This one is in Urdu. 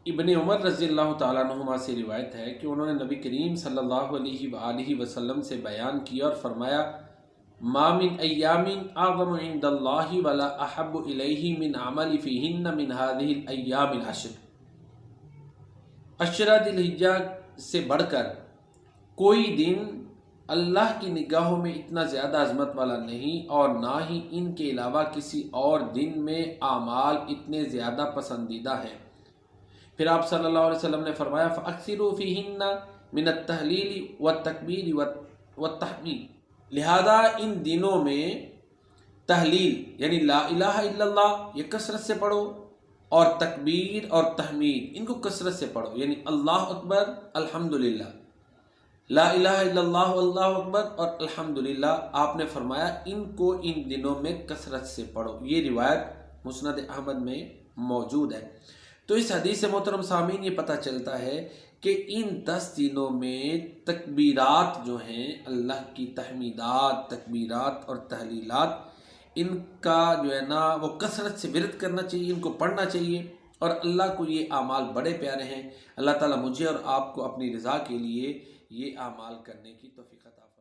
ابن عمر رضی اللہ تعالیٰ عنہما سے روایت ہے کہ انہوں نے نبی کریم صلی اللہ علیہ وآلہ وسلم سے بیان کیا اور فرمایا ما من ایام اعظم عند اللہ ولا احب الیہ من عمل فیہن من هذه الایام العشر، عشرہ ذی الحجہ سے بڑھ کر کوئی دن اللہ کی نگاہوں میں اتنا زیادہ عظمت والا نہیں، اور نہ ہی ان کے علاوہ کسی اور دن میں اعمال اتنے زیادہ پسندیدہ ہیں۔ پھر آپ صلی اللہ علیہ وسلم نے فرمایا فَأَكْثِرُوا فِيهِنَّ مِنَ التَّهْلِيلِ وَالتَّكْبِيرِ وَالتَّحْمِيدِ، لہذا ان دنوں میں تحلیل یعنی لا الہ الا اللہ یہ کثرت سے پڑھو، اور تکبیر اور تحمید ان کو کثرت سے پڑھو، یعنی اللہ اکبر الحمدللہ، لا الہ الا اللہ اللہ اکبر اور الحمدللہ۔ آپ نے فرمایا ان کو ان دنوں میں کثرت سے پڑھو۔ یہ روایت مسند احمد میں موجود ہے۔ تو اس حدیث سے محترم سامعین یہ پتہ چلتا ہے کہ ان 10 دنوں میں تکبیرات جو ہیں، اللہ کی تحمیدات، تکبیرات اور تحلیلات، ان کا جو ہے نا وہ کثرت سے ورد کرنا چاہیے، ان کو پڑھنا چاہیے، اور اللہ کو یہ اعمال بڑے پیارے ہیں۔ اللہ تعالیٰ مجھے اور آپ کو اپنی رضا کے لیے یہ اعمال کرنے کی توفیق عطا فرمائے۔